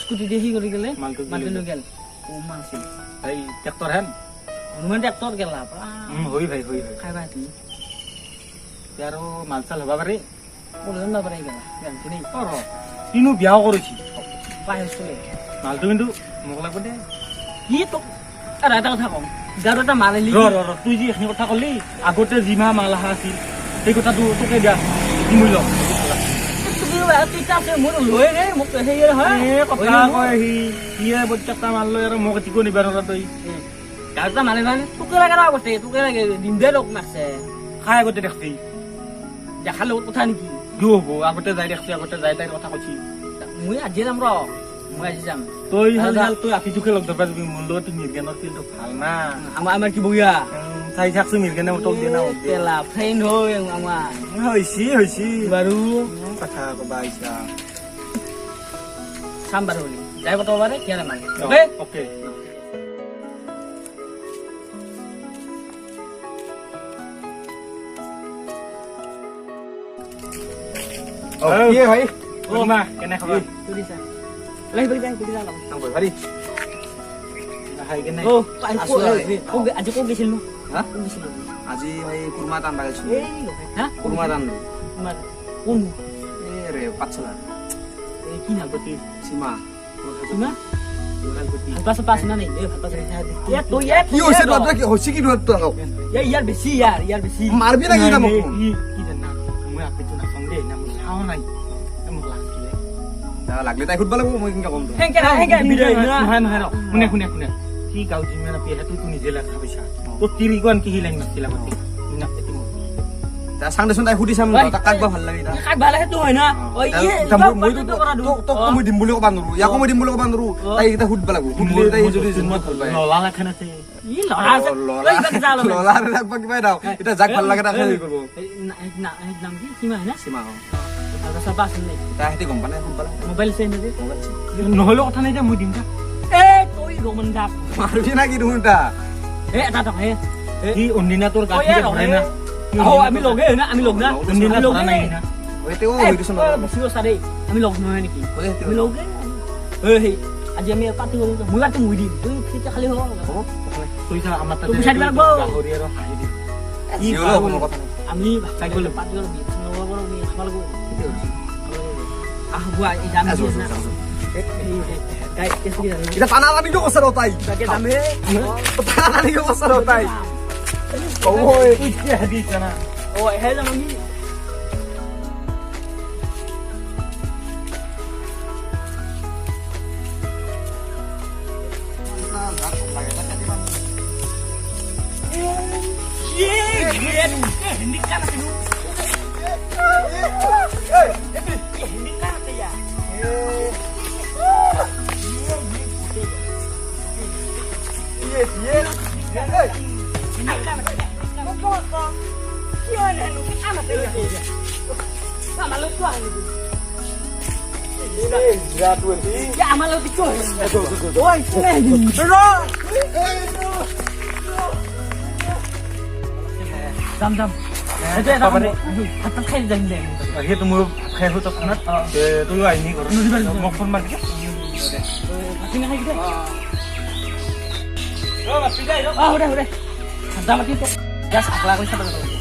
Scooty দিয়ে সি কৰি গেলে মালটো মাটি লৈ গেল ওমান আছিল ভাই ট্ৰেক্টৰ হেন হনুমান ট্ৰেক্টৰ গেলা হৈ ভাই হৈ খাই পাই তুমি আৰু মাল চাল হবা পাৰি ওজন না পাৰাই গেলা গানটি নেই কিনো বিয়াও কৰিছি পাই আছিলে মালটো কিন্তু মোক লাগব দে কি তো আৰু এটা কথা কম যাৰ এটা মাল আলি তুই যি এখিনি কথা কলি আগতে যিমা মাল অহা আছিল সেই কথাটো তোকে দিয়া কি মূল্য মোৰ লৈ ৰে মোক সেই হয় কথা কয় সিয়ে প্ৰত্যেকটা মাল লৈ আৰু মোক এটিকো নিবা নৰা তই গাড়ীটা মানে মানে তোকে লাগে আগতে তোকে লাগে দিন দে লগ মাৰছে খাই আগতে দেখছি দেখাৰ লগত কথা নেকি কি হব আগতে যাই দেখছি আগতে যাই তাইৰ কথা কৈছি মই আজি যাম ৰ মই আজি যাম তই তই আপিটোকে লগ ধৰবা যাবি মোৰ লগত মিৰ্গেনৰ কিন্তু ভাল না আমাৰ কি বঢ়িয়া চাই থাকছো মিৰ্গেনে তোক দিয়ে না তেলা ফ্ৰেণ্ড হৈ আমাৰ হৈছি বাৰু কথা কবা আহিছা চাম বাৰু যাই বতাব পাৰে কিয় নামাৰে অকে কি ভাই মা কেনে খবৰ সুধিছা লৈ বহি যাই পাৰি খাই কেনে আজি ক'ত গৈছিলো আজি ভাই কুৰমা টান বাগাইছো কুৰমা টান কোন রে পাছলা কি নাম গতি সীমা সীমা ভালপাছ পাছ না নাই ভালপাছ তো কি হৈছে তোৰ কি হৈছে কি তোৰ তো ইয়াৰ বেছি ইয়াৰ বেছি মারবি না কি না মোক কি জানা মই আপিটো নাখাম দেই না মই খাও নাই মোক লাগিলে লাগলে তাই ফুটবল লাগব মই কিনকা কম তো হেংকে ভিডিও নহয় শুনে কি গাঁও যিমান আপি সেইটো তো নিজে লাগা পইচা তো তিৰিগন কি হিলাইন মাছিলা গতি না এতি মোক তা সাংদে শুন তাই ফুটি চাম তা কাটবা ভাল লাগে তা কাট ভাল লাগে তো হয় না ওই মই তো মই দিম বুলি কবা নৰু ইয়াকো মই দিম বুলি কবা নৰু তাই এটা ফুটবল লাগব ফুটবল তাই যদি জন্মত ভাল পায় ললা লাখান আছে ই লৰা আছে ললা লাগবা কিবা দাও এটা জাক ভাল লাগে তা খেলি করব নাম কি সীমা হয় না সীমা ভালপাছ পাছ নাই তাই হেতি গম পালে ফুটবল মোবাইল চাই না নহলে কথা নাই দে মই দিম দা তই ৰমন দাস মাৰবি না কি দুটা এটা তো হে কি অন্দিনা তোৰ গাঠি ধৰে না আমি লগে না আমি লগ না অন্দিনা ধৰা নাই না ওইতেও হইতো শুন বেছি সারে আমি লগ নহয় নেকি আমি লগে এই আজি আমি পাতি গলো মই কাটো মুই দিম তুই ঠিক খালি হ'ব পইচা আমাৰ তাতে তুমি চাই দিব গাহৰি আৰু হাঁহি দিম কি হলো কোনো কথা আমি ভাই গলো পাতি গলো লগৰ আমি খাব লাগব বুয়া এই দাম দিছ না গাই কেসি জানি এটা টানা টানি কিয় কছৰ তাই তাকে দাম হে টানা টানি কিয় কছৰ তাই ওই তুই কি হাদিছ না ও হে যাম আমি যাম যাম ভাত খাই যাম দে সেইটো মোৰ খাই হতো খানাত তুই আহিনি ঘৰত মোক ফোন মাৰি দে ভাত খাই দে হুৰে ঠাণ্ডা মাতি তো জাষ্ট আকলা কৰি চাব লাগিব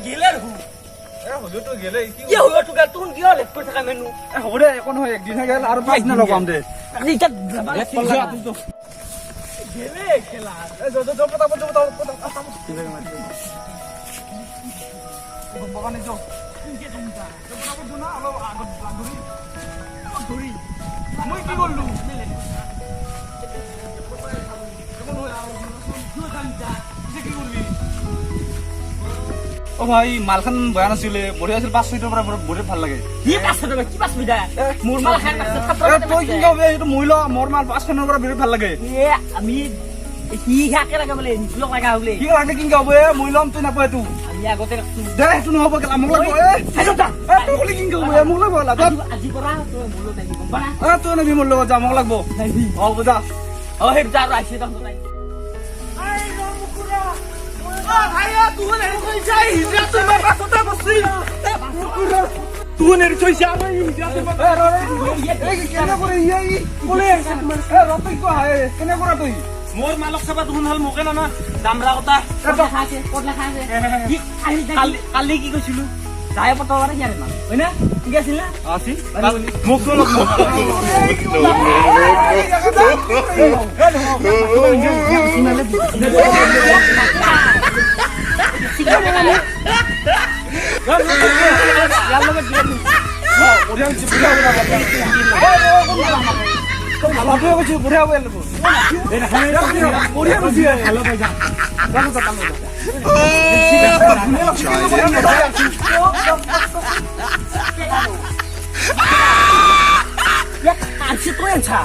গেলে হলুটো গেলে কি হল তোক তুন কিয় লেট কৰি থাকা মেনু হ'ব দে একো নহয় একদিন গেল আৰু পাঁচ দিন লগাম দে এতিয়া গেলে খেলা মই কি করলু কি করবি ও ভাই মালখান বয়া নাছিলে বঢ়িয়া আছিল 5 মিনিটৰ পৰা বহুত ভাল লাগে কি পাছ টকা কি পাছ বিদা মোৰ মাল খাই পাছ তই কি কবি এইটো মহিলা মোৰ মাল 5 মিনিটৰ পৰা বিৰাট ভাল লাগে এ আমি কি খাকে লাগা বলে নিচলক লাগা বলে কি লাগে কি কবি মহিলাম তুই নাপায় তুই আমি আগতে ৰাখছো দে সেইটো নহব কেলা মোক লাগিব তুই কলি কি কবি মোক লাগিব আজি পৰা তই মোলো নাই গম পানা তুই নবি মোৰ লগত যা মোক লাগিব হ'ব যা হেড যাৰ আহিছে তখন নাই মোৰ মালক চাবা দেখোন হল মোকে না দামৰা কথা কালি কি কৈছিলো যাই পতৱাৰে ইয়াৰে না হয় না ঠিক আছিল না আছিল মোক আছি তো আচ্ছা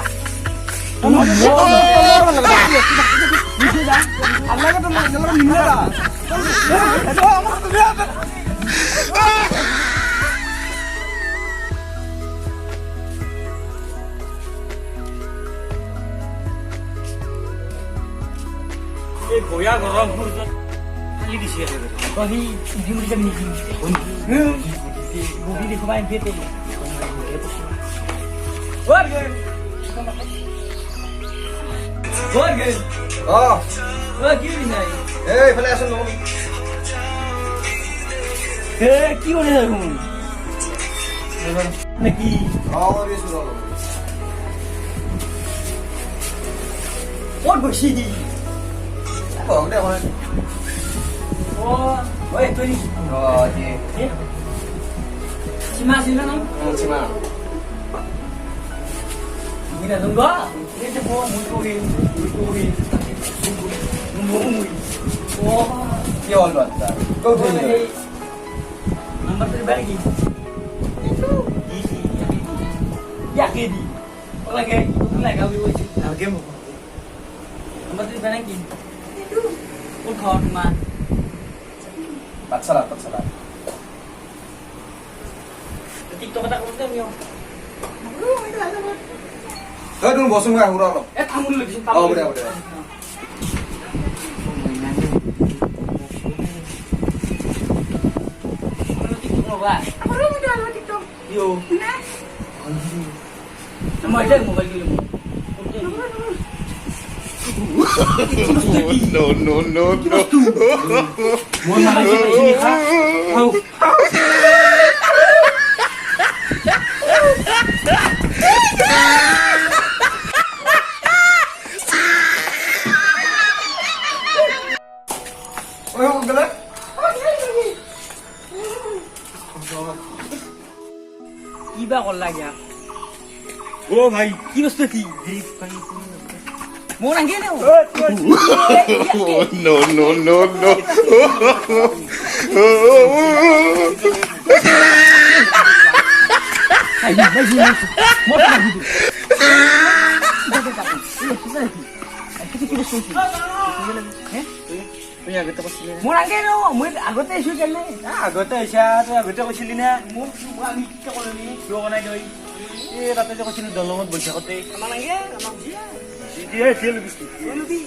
এই বয়া গৰম সূৰ্যত খালি দিছে কহি জিমৰি যাবি নেকি মুভি দেখবাই দিয়ে তো কি নাই এইফালে আছো কি কৰি দেখোন নাকি ক'ত বসি Cima sila nang? Cima. Hindi na nung ba? Hindi po, mutuhin. Umuwi. Oh. Yun ba? Go to you. Number 3 ba lagi? Ito. Easy. Yakidi. Lagi. Lagi kami wajib. Lagi mo. Number 3 ba lagi? Ito. Kung kau naman. Patsala. TikTok kita kurang yo. Dulu bosong nggak huruf lo? Kamu dulu di sini. Oh, udah. TikTok lo ba? Aku udah TikTok. Yo. Nah. Nama aja mobile dulu. No. মোৰ মালক ini kah Iba করলা গিয়া ও ভাই কি বস্তু কি মোর আগে নাও No. আই বাজি মোর আগে কি বস্তু হ্যাঁ তুই আগতে কৈছিলি মোর আগে নাও মই আগতে এসে গেলে আগতে আহিছা তই আগতে কৈছিলি না মোর আমি কি করলি কিয় বনাই দই এই তাতে যে কৈছিলি দলঙত বহি থাকোঁতে আমার আগে আমার জিয়া দিয়ে খেল বিস্কুট বলবি